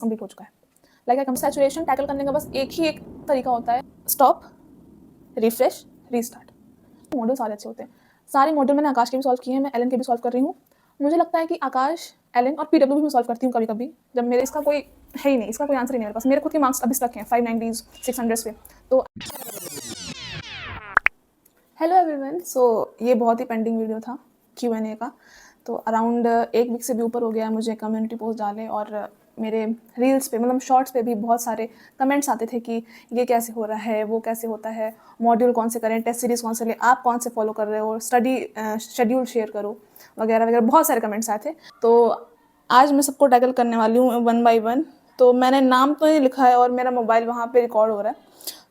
Complete हो चुका है। लाइक सैचुरेशन टैकल करने का बस एक तरीका होता है, स्टॉप, रिफ्रेश, रीस्टार्ट। मॉड्यूल सारे अच्छे होते हैं, सारे मॉड्यूल मैंने आकाश के भी सॉल्व किए हैं, मैं एलन के भी सॉल्व कर रही हूँ। मुझे लगता है कि आकाश, एलन और पीडब्ल्यू भी मैं सॉल्व करती हूँ कभी कभी, जब मेरे इसका कोई है ही नहीं, इसका कोई आंसर ही नहीं मेरे पास। मेरे खुद के मार्क्स अभी तक हैं 590s 600s पे। तो हेलो एवरीवन, सो ये बहुत ही पेंडिंग वीडियो था Q&A का। तो अराउंड 1 वीक से भी ऊपर हो गया मुझे कम्युनिटी पोस्ट डाले, और मेरे रील्स पे मतलब शॉर्ट्स पे भी बहुत सारे कमेंट्स आते थे कि ये कैसे हो रहा है, वो कैसे होता है, मॉड्यूल कौन से करें, टेस्ट सीरीज़ कौन से ले, आप कौन से फॉलो कर रहे हो, स्टडी शेड्यूल शेयर करो वगैरह वगैरह, बहुत सारे कमेंट्स आए थे। तो आज मैं सबको टैकल करने वाली हूँ 1 बाय 1। तो मैंने नाम तो नहीं लिखा है और मेरा मोबाइल वहाँ पे रिकॉर्ड हो रहा है,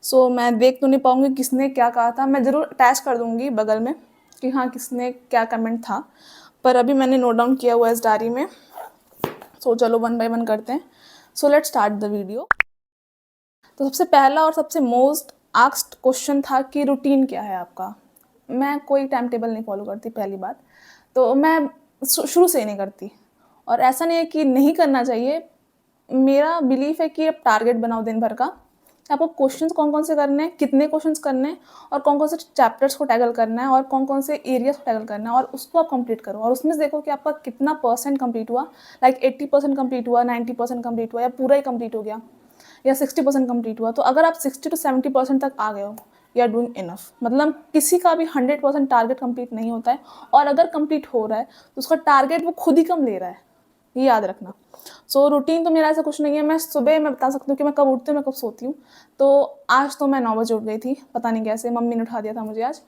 सो मैं देख तो नहीं पाऊँगी किसने क्या कहा था। मैं ज़रूर अटैच कर दूँगी बगल में कि हाँ किसने क्या कमेंट था, पर अभी मैंने नोट डाउन किया हुआ है इस डायरी में। सो चलो 1 बाय 1 करते हैं। So let's start the video. तो सबसे पहला और सबसे मोस्ट आस्क्ड क्वेश्चन था कि रूटीन क्या है आपका। मैं कोई टाइम टेबल नहीं फॉलो करती, पहली बात तो मैं शुरू से ही नहीं करती, और ऐसा नहीं है कि नहीं करना चाहिए। मेरा बिलीफ है कि आप टारगेट बनाओ दिन भर का, आपको क्वेश्चंस कौन कौन से करने हैं, कितने क्वेश्चंस करने हैं, और कौन कौन से चैप्टर्स को टैकल करना है, और कौन कौन से एरियाज को टैकल करना है, और उसको आप कंप्लीट करो। और उसमें से देखो कि आपका कितना परसेंट कंप्लीट हुआ, लाइक 80% कंप्लीट हुआ, 90% कंप्लीट हुआ, या पूरा ही कंप्लीट हो गया, या 60% कंप्लीट हुआ। तो अगर आप 60 to 70% तक आ गए हो, यू आर डूइंग इनफ। मतलब किसी का भी 100% टारगेट कंप्लीट नहीं होता है, और अगर कंप्लीट हो रहा है तो उसका टारगेट वो खुद ही कम ले रहा है, ये याद रखना। सो रूटीन तो मेरा ऐसा कुछ नहीं है। मैं सुबह मैं बता सकती हूँ कि मैं कब उठती हूँ, मैं कब सोती हूँ। तो आज तो मैं 9 बजे उठ गई थी, पता नहीं कैसे मम्मी ने उठा दिया था मुझे आज,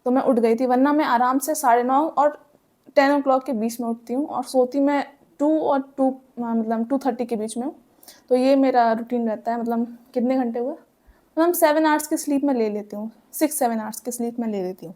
तो मैं उठ गई थी, वरना मैं आराम से 9:30 और 10 o'clock के बीच में उठती हूँ, और सोती मैं 2 मतलब 2:30 के बीच में हूँ। तो ये मेरा रूटीन रहता है। मतलब कितने घंटे हुए, मतलब 7 आवर्स की स्लीप मैं ले लेती हूँ, 6-7 आवर्स की स्लीप मैं ले लेती हूँ।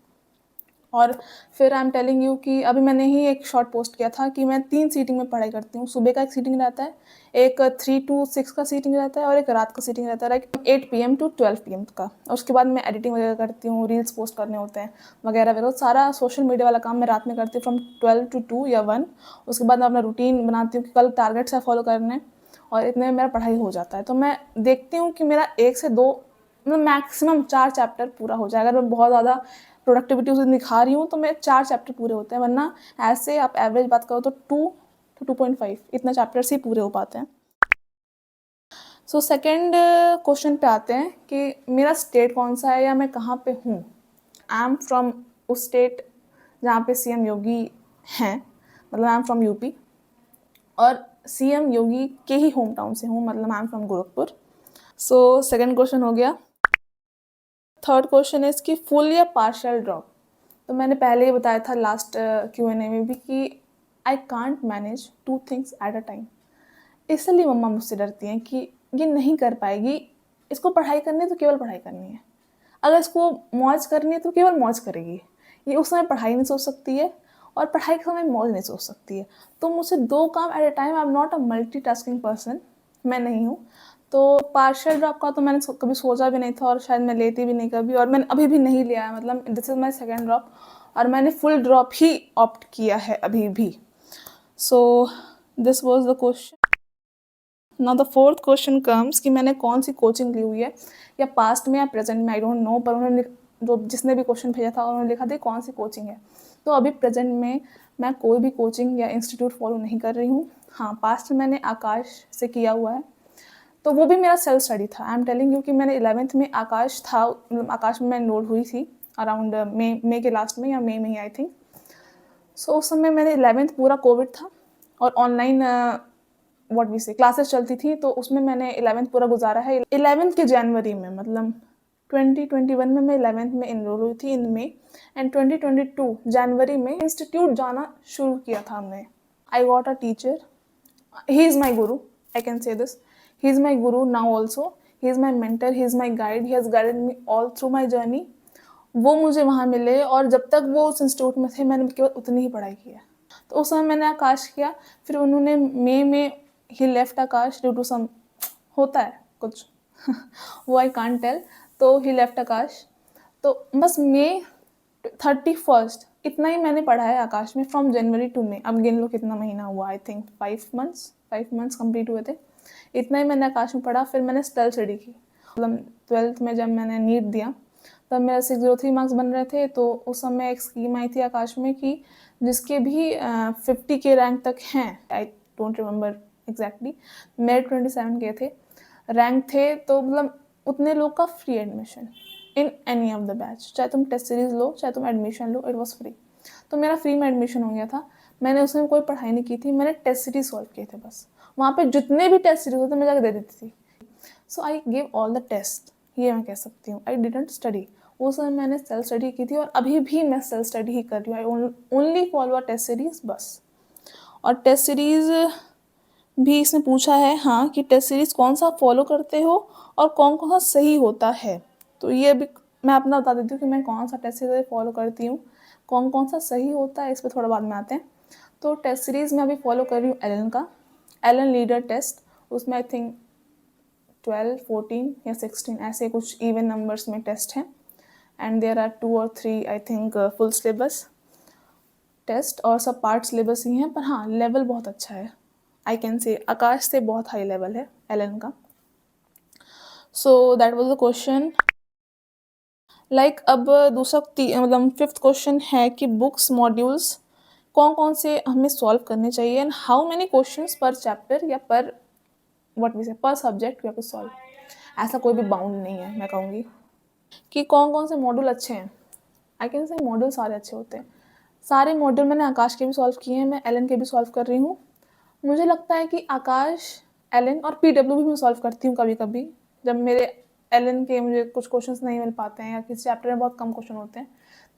और फिर आई एम टेलिंग यू कि अभी मैंने ही एक शॉर्ट पोस्ट किया था कि मैं 3 सीटिंग में पढ़ाई करती हूँ। सुबह का एक सीटिंग रहता है, एक 3 to 6 का सीटिंग रहता है, और एक रात का सीटिंग रहता है, लाइक 8 PM to 12 PM का। और उसके बाद मैं एडिटिंग वगैरह करती हूँ, रील्स पोस्ट करने होते हैं वगैरह वगैरह, सारा सोशल मीडिया वाला काम मैं रात में करती हूँ फ्रॉम 12 to 2 या 1। उसके बाद मैं अपना रूटीन बनाती हूँ कि कल टारगेट्स है फॉलो करने, और इतने में मेरा पढ़ाई हो जाता है। तो मैं देखती हूँ कि मेरा 1 से 2 मतलब मैक्सिमम 4 चैप्टर पूरा हो जाएगा। अगर मैं बहुत ज़्यादा प्रोडक्टिविटी उसे दिखा रही हूँ तो मेरे 4 चैप्टर पूरे होते हैं, वरना ऐसे आप एवरेज बात करो तो 2 to 2.5 इतना चैप्टर्स ही पूरे हो पाते हैं। सो सेकेंड क्वेश्चन पे आते हैं कि मेरा स्टेट कौन सा है या मैं कहाँ पे हूँ। आई एम फ्रॉम उस स्टेट जहाँ पे CM योगी हैं, मतलब आई एम फ्रॉम यूपी, और CM योगी के ही होम टाउन से हूँ, मतलब I am from Gorakhpur. So second question हो गया। थर्ड क्वेश्चन है इसकी फुल या पार्शियल ड्रॉप। तो मैंने पहले ही बताया था लास्ट Q&A में भी कि I can't manage 2 things at a time. इसलिए मम्मा मुझसे डरती हैं कि ये नहीं कर पाएगी, इसको पढ़ाई करनी है तो केवल पढ़ाई करनी है, अगर इसको मौज करनी है तो केवल मौज करेगी। ये उस समय पढ़ाई नहीं सोच सकती है, और पढ़ाई के समय मौज नहीं सोच सकती है। तो मुझसे 2 काम at a time, I am not a multitasking person, मैं नहीं हूँ। तो पार्शियल ड्रॉप का तो मैंने कभी सोचा भी नहीं था, और शायद मैं लेती भी नहीं कभी, और मैंने अभी भी नहीं लिया है। मतलब this is my second drop, और मैंने फुल ड्रॉप ही ऑप्ट किया है अभी भी। सो this was the question. Now the fourth question comes कि मैंने कौन सी कोचिंग ली हुई है, या पास्ट में या प्रेजेंट में, आई डोंट नो, पर उन्होंने जो जिसने भी क्वेश्चन भेजा था उन्होंने लिखा था कौन सी कोचिंग है। तो अभी प्रेजेंट में मैं कोई भी कोचिंग या इंस्टीट्यूट फॉलो नहीं कर रही हूँ। हाँ, पास्ट में मैंने आकाश से किया हुआ है, तो वो भी मेरा सेल्फ स्टडी था। आई एम टेलिंग यू कि मैंने 11th में आकाश था, मतलब आकाश में मैं एनरोल हुई थी अराउंड मई के लास्ट में, या मई में ही आई थिंक। सो उस समय मैंने 11th पूरा कोविड था, और ऑनलाइन व्हाट वी से क्लासेस चलती थी, तो उसमें मैंने 11th पूरा गुजारा है। 11th के जनवरी में, मतलब 2021 में मैं 11th में एनरोल हुई थी इन मई, एंड 2022 जनवरी में इंस्टीट्यूट जाना शुरू किया था हमने। I got a teacher, he is my guru, I can say this, he is my guru now also, he is my mentor, he is my guide, he has guided me all through my journey। वो मुझे वहाँ मिले, और जब तक वो उस institute में थे मैंने केवल उतनी ही पढ़ाई की है। तो उस समय मैंने आकाश किया, फिर उन्होंने मई में ही left Akash due to some, होता है कुछ वो आई कांट टेल, तो ही लेफ्ट आकाश। तो बस मई 31st इतना ही मैंने पढ़ा है आकाश में, फ्रॉम जनवरी टू मई। अब गिन लो कितना महीना हुआ, आई थिंक 5 months कंप्लीट हुए थे। इतना ही मैंने आकाश में पढ़ा। फिर मैंने सेल्फ स्टडी की, मतलब 12th में जब मैंने नीट दिया तब मेरा 603 मार्क्स बन रहे थे। तो उस समय एक स्कीम आई थी आकाश में कि जिसके भी 50 के रैंक तक हैं, आई डोंट रिमेंबर एग्जैक्टली, मेरे 27 के थे रैंक थे, तो मतलब उतने लोग का free admission in any of the batch, चाहे तुम टेस्ट सीरीज लो चाहे तुम admission low, it was free. तो मेरा फ्री में एडमिशन हो गया था। मैंने उसमें कोई पढ़ाई नहीं की थी, मैंने टेस्ट सीरीज सॉल्व किए थे बस। वहाँ पे जितने भी टेस्ट सीरीज होते मैं जाकर दे देती थी। So I give all the test, ये मैं कह सकती हूँ। आई डिडंट स्टडी, उस समय मैंने सेल्फ स्टडी की थी और अभी भी मैं सेल्फ स्टडी ही कर रही हूँ। I only follow a test series बस। और टेस्ट सीरीज भी इसमें पूछा है, हाँ, कि टेस्ट सीरीज कौन सा फॉलो करते हो और कौन कौन सा सही होता है। तो ये भी मैं अपना बता देती हूँ कि मैं कौन सा टेस्ट सीरीज फॉलो करती हूँ, कौन कौन सा सही होता है, इस पर थोड़ा बाद में आते हैं। तो टेस्ट सीरीज में अभी फॉलो कर रही हूँ एलन का, एलन लीडर टेस्ट। उसमें आई थिंक 12, 14 या 16 ऐसे कुछ इवन नंबर्स में टेस्ट हैं। एंड देयर आर 2 और 3 I think full syllabus test, और सब पार्ट सिलेबस ही हैं। पर हाँ, लेवल बहुत अच्छा है, आई कैन से आकाश से बहुत हाई लेवल है एलन का। सो that was the question. Like अब दूसरा मतलब 5th क्वेश्चन है कि बुक्स मॉड्यूल्स कौन कौन से हमें सॉल्व करने चाहिए and how many questions per chapter या per what we say per subject we have to solve. ऐसा कोई भी बाउंड नहीं है, मैं कहूँगी कि कौन कौन से मॉड्यूल अच्छे हैं। आई कैन से मॉड्यूल सारे अच्छे होते हैं। सारे मॉड्यूल मैंने आकाश के भी सॉल्व किए हैं, मैं एलन के भी सॉल्व कर रही हूँ। मुझे लगता है कि आकाश, एलन और पीडब्ल्यू भी मैं सॉल्व करती हूँ कभी कभी, जब मेरे एलन के मुझे कुछ क्वेश्चंस नहीं मिल पाते हैं या किसी चैप्टर में बहुत कम क्वेश्चन होते हैं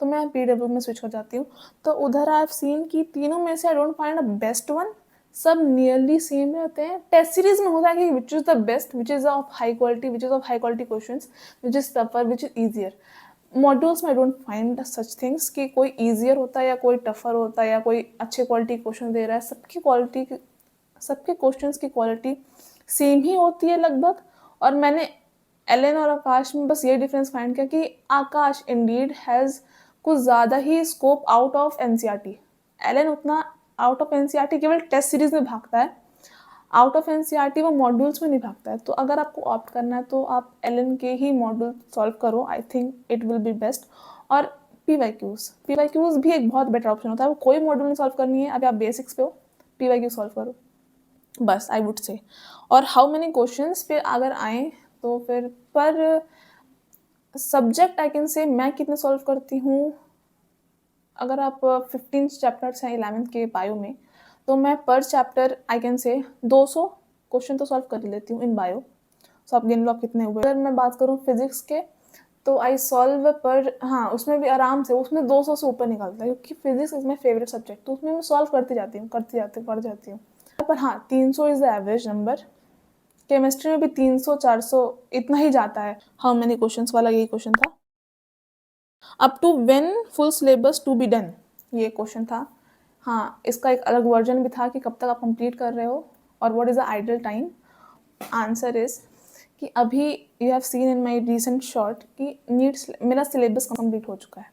तो मैं पीडब्ल्यू में स्विच कर जाती हूँ। तो उधर आई हैव सीन कि तीनों में से I don't find a best one, सब नियरली सेम रहते हैं। टेस्ट सीरीज में होता है कि which is the best, which is of high quality, which is of high quality question, which is tougher, which is easier. Modules में I don't find such things कि कोई easier होता है या कोई टफर होता है या कोई अच्छे क्वालिटी क्वेश्चन दे रहा है। सबके क्वेश्चंस की क्वालिटी सेम ही होती है लगभग। और मैंने एलन और आकाश में बस ये डिफरेंस फाइंड किया कि आकाश इंडीड हैज़ कुछ ज़्यादा ही scope out of NCERT. Allen उतना आउट ऑफ एनसीईआरटी केवल टेस्ट सीरीज में भागता है, आउट ऑफ एनसीईआरटी वो मॉड्यूल्स में नहीं भागता है। तो अगर आपको ऑप्ट करना है तो आप एलन के ही मॉड्यूल सॉल्व करो, I think it will be best. और पीवाईक्यूज भी एक बहुत बेटर ऑप्शन होता है। वो कोई मॉड्यूल नहीं सॉल्व करनी है, अभी आप बेसिक्स पे हो, पीवाईक्यू सॉल्व करो बस, आई वुड से। और हाउ मेनी क्वेश्चंस फिर अगर आए तो फिर पर सब्जेक्ट आई कैन से मैं कितने सॉल्व करती हूँ। अगर आप 15 चैप्टर्स हैं 11th के बायो में तो मैं पर chapter I can say 200 question तो सॉल्व कर लेती हूँ इन बायो। सो आप गिन लो आप कितने हुए। अगर मैं बात करूँ फिजिक्स के तो आई सॉल्व पर, हाँ, उसमें भी आराम से, उसमें 200 से ऊपर निकलता है क्योंकि physics is my favourite subject. तो उसमें मैं सॉल्व करती जाती हूँ पढ़ जाती हूँ। पर हाँ, 300 is the average number. Chemistry में भी 300 400 इतना ही जाता है। हाउ मेनी क्वेश्चंस वाला यही क्वेश्चन था। Up to when full syllabus to be done, ये क्वेश्चन था। हाँ, इसका एक अलग वर्जन भी था कि कब तक आप कंप्लीट कर रहे हो और what is the ideal time. Answer is कि अभी you have seen in my recent short कि नीड्स मेरा सिलेबस कंप्लीट हो चुका है।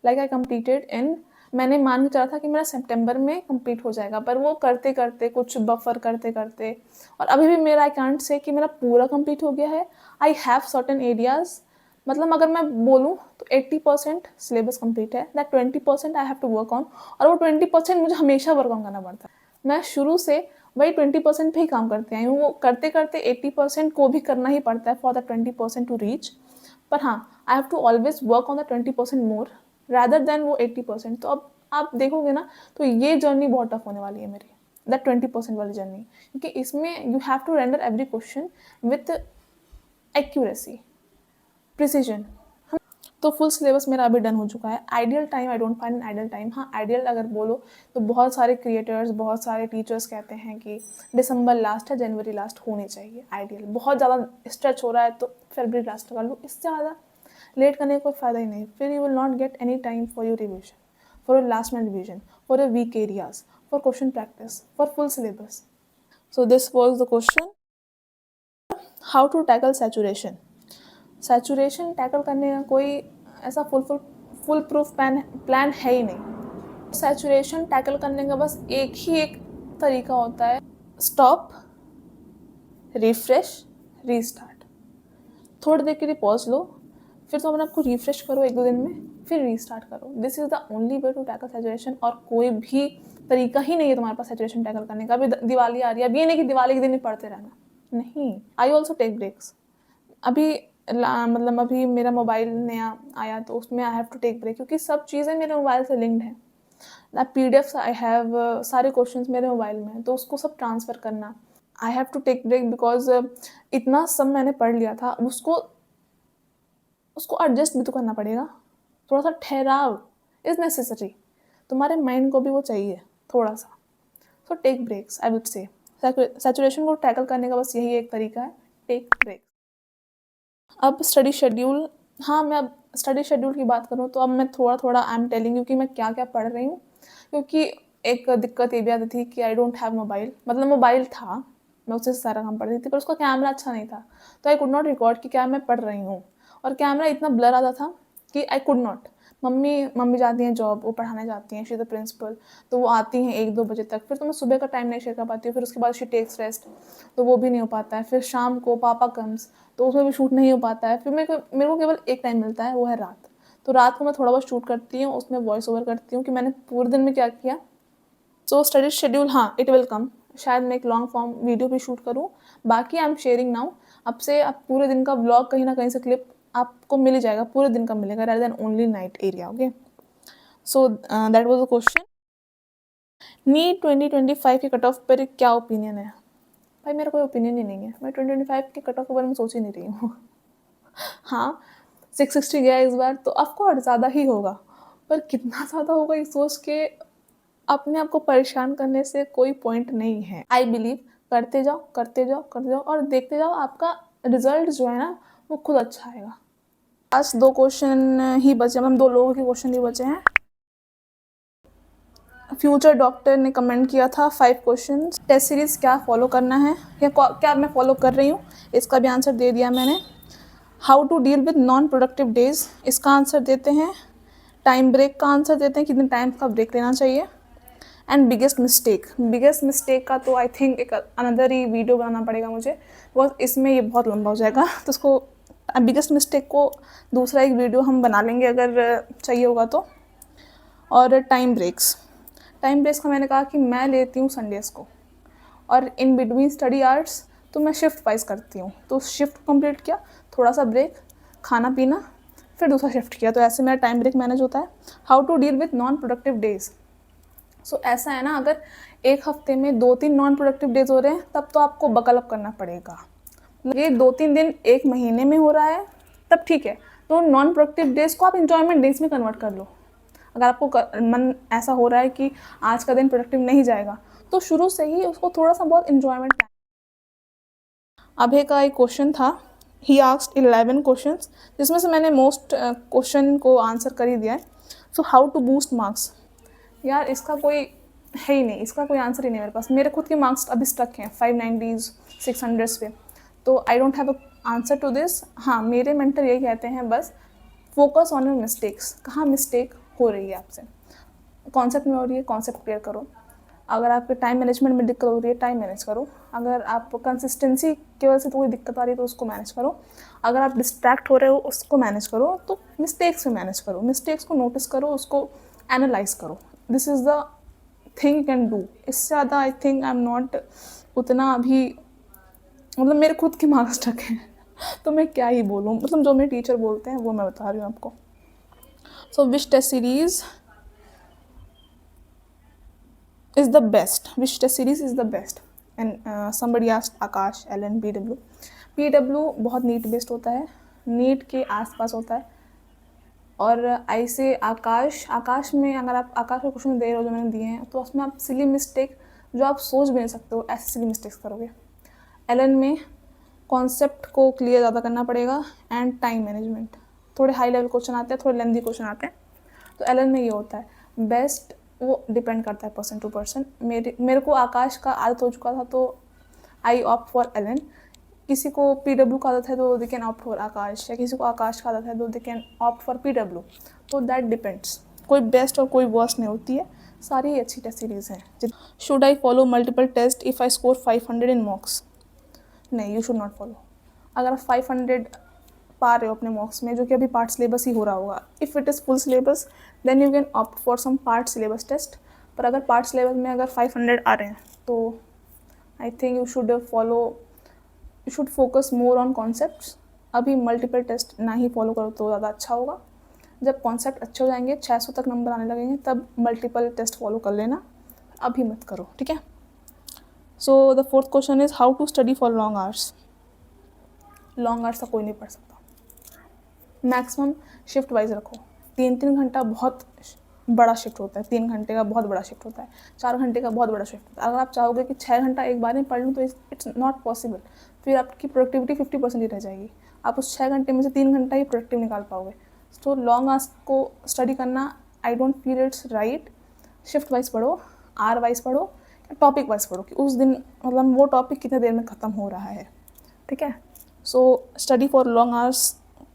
लाइक आई कंप्लीटेड इन, मैंने मान के चला था कि मेरा सितंबर में कंप्लीट हो जाएगा, पर वो करते करते कुछ बफर करते करते और अभी भी मेरा आई कांट से कि मेरा पूरा कंप्लीट हो गया है। आई हैव सर्टेन एरियाज, मतलब अगर मैं बोलूँ तो 80% सिलेबस कंप्लीट है, that 20% I have to work on. और वो 20% मुझे हमेशा वर्क ऑन करना पड़ता है। मैं शुरू से वही 20% पे ही काम करते आई हूँ। वो करते करते 80% को भी करना ही पड़ता है फॉर द 20% टू रीच। पर हाँ, I have to always work on the 20% more rather than वो 80%। तो अब आप देखोगे ना तो ये जर्नी बहुत टफ होने वाली है मेरी, दैट 20% वाली जर्नी, क्योंकि इसमें you have to render every question with accuracy, precision. तो फुल सिलेबस मेरा अभी डन हो चुका है। Ideal time, I don't find an ideal time. हाँ, आइडियल अगर बोलो तो बहुत सारे क्रिएटर्स, बहुत सारे टीचर्स कहते हैं कि दिसंबर लास्ट है, जनवरी लास्ट होनी चाहिए आइडियल। बहुत ज़्यादा स्ट्रेच हो रहा है तो फरवरी लास्ट कर लो, इससे ज़्यादा लेट करने का कोई फ़ायदा ही नहीं। फिर you will not get any time for your revision, for your last minute revision, for your weak areas, for question practice, for full syllabus. So this was the question, how to tackle saturation. Saturation tackle करने का कोई ऐसा full proof plan है ही नहीं। Saturation tackle करने का बस एक ही एक तरीका होता है, स्टॉप, रिफ्रेश, रीस्टार्ट। थोड़ी देर के लिए पॉज लो, फिर तुम अपने आप को रिफ्रेश करो 1-2 दिन में, फिर रीस्टार्ट करो। This is the only way to tackle saturation, और कोई भी तरीका ही नहीं है तुम्हारे पास सैचुरेशन टैकल करने का। अभी दिवाली आ रही है, अब ये नहीं कि दिवाली के दिन ही पढ़ते रहना, नहीं। I also take breaks. अभी मतलब अभी मेरा मोबाइल नया आया तो उसमें I have to take break, क्योंकि सब चीज़ें मेरे मोबाइल से लिंक्ड हैं। PDF आई हैव, सारे क्वेश्चंस मेरे मोबाइल में हैं, तो उसको सब ट्रांसफ़र करना। I have to take break because इतना सब मैंने पढ़ लिया था, उसको एडजस्ट भी तो करना पड़ेगा। थोड़ा सा ठहराव इज़ नेसेसरी, तुम्हारे माइंड को भी वो चाहिए थोड़ा सा। So take breaks, I would say. Saturation को टैकल करने का बस यही एक तरीका है, टेक ब्रेक। अब स्टडी शेड्यूल, हाँ, मैं अब स्टडी शेड्यूल की बात करूँ तो अब मैं थोड़ा आई एम टेलिंग यू कि मैं क्या क्या पढ़ रही हूँ। क्योंकि एक दिक्कत ये भी आती थी कि आई डोंट हैव मोबाइल, मतलब मोबाइल था, मैं उससे सारा काम पढ़ रही थी, पर उसका कैमरा अच्छा नहीं था, तो आई कुड नॉट रिकॉर्ड कि क्या मैं पढ़ रही हूँ, और कैमरा इतना ब्लर आता था कि आई कुड नॉट। मम्मी जाती हैं जॉब, वो पढ़ाने जाती हैं, शी इज़ द प्रिंसिपल, तो वो आती हैं 1-2 बजे तक, फिर तो मैं सुबह का टाइम नहीं शेयर कर पाती हूँ, फिर उसके बाद शी टेक्स रेस्ट, तो वो भी नहीं हो पाता है। फिर शाम को पापा कम्स, तो उसमें भी शूट नहीं हो पाता है। फिर मेरे को केवल एक टाइम मिलता है, वो है रात। तो रात को मैं थोड़ा बहुत शूट करती हूँ, उसमें वॉइस ओवर करती हूँ कि मैंने पूरे दिन में क्या किया। सो स्टडी शेड्यूल, हाँ, इट विल कम, शायद मैं एक लॉन्ग फॉर्म वीडियो भी शूट करूँ। बाकी आई एम शेयरिंग नाउ, अब से आप पूरे दिन का व्लॉग कहीं ना कहीं से क्लिप आपको मिल ही जाएगा, पूरे दिन का मिलेगा, rather than only night area. Okay, so that was the question. NEET 2025 के कट ऑफ पर क्या ओपिनियन है? भाई मेरा कोई ओपिनियन ही नहीं है, मैं 2025 के कट ऑफ के बारे में सोच ही नहीं रही हूँ। हाँ, 660 गया इस बार, तो ऑफकोर्स ज़्यादा ही होगा, पर कितना ज़्यादा होगा ये सोच के अपने आप को परेशान करने से कोई पॉइंट नहीं है। आई बिलीव करते जाओ करते जाओ करते जाओ और देखते जाओ, आपका रिजल्ट जो है ना वो खुद अच्छा आएगा। आज 2 क्वेश्चन ही बचे, मतलब 2 लोगों के क्वेश्चन ही बचे हैं। फ्यूचर डॉक्टर ने कमेंट किया था 5 क्वेश्चन, टेस्ट सीरीज़ क्या फॉलो करना है या क्या मैं फॉलो कर रही हूँ, इसका भी आंसर दे दिया मैंने। How to deal with non productive days, इसका आंसर देते हैं। टाइम ब्रेक का आंसर देते हैं, कितने टाइम का ब्रेक लेना चाहिए। एंड बिगेस्ट मिस्टेक का तो आई थिंक एक अनदर ही वीडियो बनाना पड़ेगा मुझे, बिकॉज इसमें ये बहुत लंबा हो जाएगा, तो उसको बिगेस्ट मिस्टेक को दूसरा एक वीडियो हम बना लेंगे अगर चाहिए होगा तो। और टाइम ब्रेक्स का मैंने कहा कि मैं लेती हूँ संडेज़ को, और इन बिटवीन स्टडी आवर्स तो मैं शिफ्ट वाइज करती हूँ, तो शिफ्ट कंप्लीट किया, थोड़ा सा ब्रेक, खाना पीना, फिर दूसरा शिफ्ट किया, तो ऐसे मेरा टाइम ब्रेक मैनेज होता है। How to deal with non productive days, so ऐसा है ना, अगर एक हफ्ते में 2-3 नॉन प्रोडक्टिव डेज हो रहे हैं तब तो आपको बकल अप करना पड़ेगा। ये 2-3 दिन एक महीने में हो रहा है तब ठीक है, तो नॉन प्रोडक्टिव डेज को आप इंजॉयमेंट डेज में कन्वर्ट कर लो। अगर आपको मन ऐसा हो रहा है कि आज का दिन प्रोडक्टिव नहीं जाएगा, तो शुरू से ही उसको थोड़ा सा बहुत इंजॉयमेंट। अभय का एक क्वेश्चन था, ही आस्क्ड 11 क्वेश्चंस, जिसमें से मैंने मोस्ट क्वेश्चन को आंसर कर ही दिया है। So how to boost marks, यार इसका कोई है ही नहीं, इसका कोई आंसर ही नहीं मेरे पास। मेरे खुद के मार्क्स अभी स्टक हैं 590s 600s पे, तो I don't have a answer to this. हाँ, मेरे मेंटर यही कहते हैं बस फोकस ऑन योर मिस्टेक्स, कहाँ मिस्टेक हो रही है आपसे, कॉन्सेप्ट में हो रही है, कॉन्सेप्ट क्लियर करो। अगर आपके टाइम मैनेजमेंट में दिक्कत हो रही है, टाइम मैनेज करो। अगर आप कंसिस्टेंसी की वजह से तो कोई दिक्कत आ रही है तो उसको मैनेज करो। अगर आप डिस्ट्रैक्ट हो रहे हो उसको मैनेज करो, तो मिस्टेक्स में मैनेज करो, मिस्टेक्स को नोटिस करो, उसको एनालाइज करो। This is the thing you can do. इससे ज़्यादा आई थिंक आई एम नॉट उतना अभी, मतलब मेरे खुद के मार्क्स स्टक हैं तो मैं क्या ही बोलूँ, मतलब जो मेरे टीचर बोलते हैं वो मैं बता रही हूँ आपको। So which test series is the best, which test series is the best, and somebody asked Akash LN PW बहुत नीट बेस्ड होता है, नीट के आसपास होता है। और ऐसे आकाश में अगर आप आकाश के क्वेश्चन दे रहे हो जो मैंने दिए हैं, तो उसमें आप सिली मिस्टेक जो आप सोच भी नहीं सकते हो ऐसे सिली मिस्टेक्स करोगे। LN में कॉन्सेप्ट को क्लियर ज़्यादा करना पड़ेगा एंड टाइम मैनेजमेंट, थोड़े हाई लेवल क्वेश्चन आते हैं, थोड़े लेंदी क्वेश्चन आते हैं, तो LN में ये होता है बेस्ट। वो डिपेंड करता है पर्सन टू पर्सन। मेरे को आकाश का आदत हो चुका था तो आई ऑप्ट फॉर LN। किसी को PW का आदत है तो they can opt for Aakash, या किसी को आकाश का आदत है तो they can opt for PW। तो दैट डिपेंड्स, कोई बेस्ट और कोई वर्स्ट नहीं होती है, सारी ही अच्छी टेस्ट सीरीज़ हैं। Should I follow multiple test if I score 500 in mocks, नहीं, यू शुड नॉट फॉलो। अगर आप 500 पा रहे हो अपने मॉक्स में, जो कि अभी पार्ट सिलेबस ही हो रहा होगा, if it is full syllabus then you can opt for some part syllabus test. पर अगर पार्ट सिलेबस में अगर 500 आ रहे हैं तो I think you should focus more on concepts. अभी मल्टीपल टेस्ट ना ही फॉलो करो तो ज़्यादा अच्छा होगा। जब कॉन्सेप्ट अच्छे हो जाएंगे, 600 तक नंबर आने लगेंगे, तब मल्टीपल टेस्ट फॉलो कर लेना, अभी मत करो, ठीक है। So the fourth question is how to study for long hours. Long hours का कोई नहीं पढ़ सकता। मैक्सिमम शिफ्ट वाइज रखो। 3-3 घंटा बहुत बड़ा शिफ्ट होता है, 3 घंटे का बहुत बड़ा शिफ्ट होता है, 4 घंटे का बहुत बड़ा शिफ्ट होता है। अगर आप चाहोगे कि 6 घंटा एक बार में पढ़ लूँ तो इट्स नॉट पॉसिबल। फिर आपकी प्रोडक्टिविटी 50% ही रह जाएगी। आप उस 6 घंटे में से 3 घंटा ही प्रोडक्टिव निकाल पाओगे। तो लॉन्ग आवर्स को स्टडी करना I don't feel it's right. Shift wise पढ़ो, आर वाइज पढ़ो, टॉपिक वाइज पढ़ो कि उस दिन मतलब वो टॉपिक कितने देर में ख़त्म हो रहा है, ठीक है। So study for long hours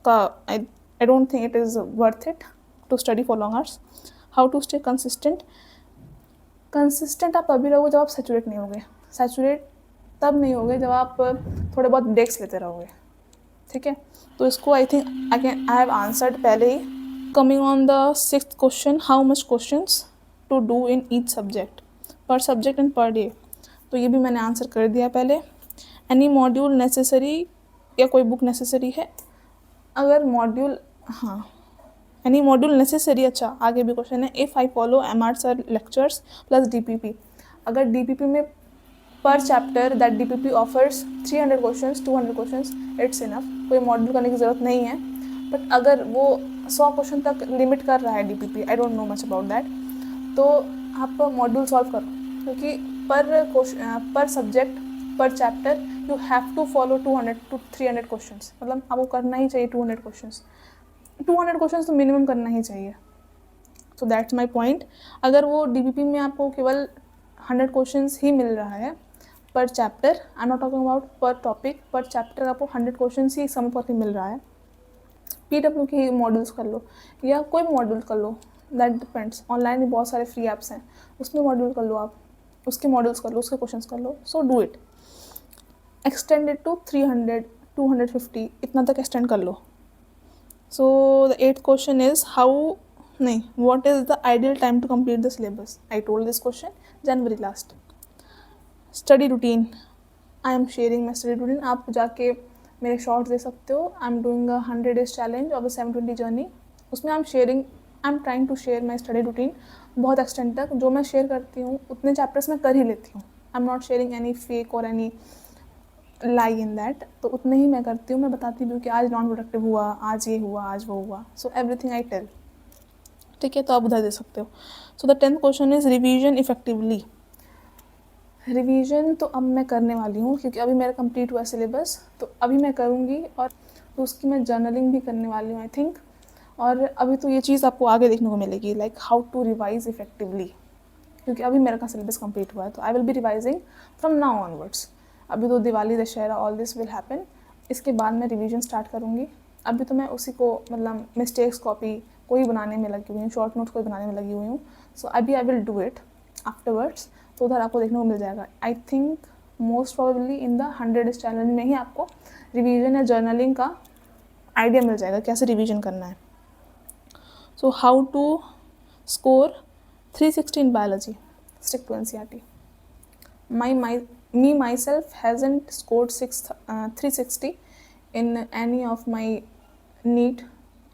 का I don't think it is worth it to study for long hours. How to stay consistent. Consistent आप तभी रहोगे जब आप सैचुरेट नहीं होगे। सैचुरेट तब नहीं होगे जब आप थोड़े बहुत ब्रेक्स लेते रहोगे, ठीक है। तो इसको I think I have answered पहले ही। Coming on the sixth question, how much questions to do in each subject, per subject and per day. तो ये भी मैंने आंसर कर दिया पहले। एनी मॉड्यूल नेसेसरी, या कोई बुक नेसेसरी है। अगर मॉड्यूल, हाँ, एनी मॉड्यूल नेसेसरी। अच्छा, आगे भी क्वेश्चन है, if I follow MR sir lectures plus DPP। अगर DPP में पर chapter that DPP offers 300 questions 200 questions it's enough, कोई मॉड्यूल करने की ज़रूरत नहीं है। बट अगर वो 100 क्वेश्चन तक लिमिट कर रहा है DPP, I don't know much about that, तो आप मॉड्यूल सॉल्व करो, क्योंकि per subject per chapter you have to follow 200 to 300 questions. मतलब आपको करना ही चाहिए 200 क्वेश्चंस। 200 क्वेश्चन तो मिनिमम करना ही चाहिए। So that's my point. अगर वो DPP में आपको केवल 100 क्वेश्चन ही मिल रहा है पर chapter, I am not talking about पर टॉपिक, पर चैप्टर आपको 100 क्वेश्चन ही समय पर मिल रहा है, PW के ही मॉड्यूल्स कर लो या कोई भी मॉड्यूल कर लो, दैट डिपेंड्स। ऑनलाइन भी बहुत सारे फ्री ऐप्स हैं, उसमें मॉड्यूल कर लो, आप उसके मॉड्यूल्स कर लो, उसके क्वेश्चंस कर लो। So do it, extended to 300 250 इतना तक एक्सटेंड कर लो। So the eighth question is what is the ideal time to complete the syllabus? I told this question January last. Study routine. I am sharing my study routine. आप जाके मेरे shorts दे सकते हो। I am doing 100 days challenge of the 720 journey. उसमें I am trying to share my study routine बहुत extend तक। जो मैं शेयर करती हूँ उतने चैप्टर्स मैं कर ही लेती हूँ। I am not sharing any fake और एनी लाई इन दैट। तो उतने ही मैं करती हूँ। मैं बताती भी हूँ कि आज नॉन प्रोडक्टिव हुआ, आज ये हुआ, आज वो हुआ। सो एवरीथिंग आई टेल, ठीक है। तो आप उधर दे सकते हो। So the 10th question is revision effectively. Revision तो अब मैं करने वाली हूँ, क्योंकि अभी मेरा कंप्लीट हुआ सिलेबस, तो अभी मैं करूँगी। और तो उसकी मैं जर्नलिंग भी करने वाली हूँ आई थिंक। और अभी तो ये चीज़ आपको आगे देखने को मिलेगी, like how to revise effectively, क्योंकि अभी मेरा सिलेबस कंप्लीट हुआ है। तो I will be revising from now onwards. अभी तो Diwali, Dussehra, all this will happen. इसके बाद मैं रिवीजन स्टार्ट करूँगी। अभी तो मैं उसी को मतलब मिस्टेक्स कॉपी कोई बनाने में लगी हुई हूँ, शॉर्ट नोट्स कोई बनाने में लगी हुई हूँ। सो अभी I will do it afterwards. तो उधर आपको देखने को मिल जाएगा। I think most probably in the 100 days challenge में ही आपको रिवीजन या जर्नलिंग का आइडिया मिल जाएगा कैसे रिवीजन करना है। So how to score 360 in biology, stick to NCERT. Me myself hasn't scored 360 in any of my NEET,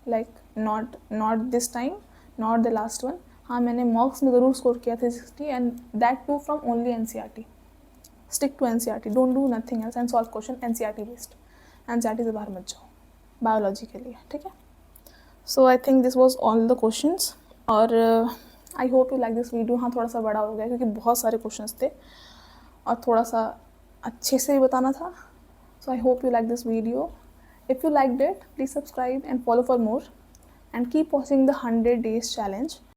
like not this time, not the last one. हाँ, मैंने मॉक्स में ज़रूर स्कोर किया 360, and that too from only NCERT. Stick to NCERT, don't do nothing else and solve question NCERT based. NCERT से बाहर मत जाओ biology के लिए, ठीक है। So I think this was all the questions. और I hope you like this video. हाँ, थोड़ा सा बड़ा हो गया क्योंकि बहुत सारे क्वेश्चंस थे और थोड़ा सा अच्छे से भी बताना था। So I hope you like this video. If you like it, please subscribe and follow for more, and keep watching the 100 days challenge.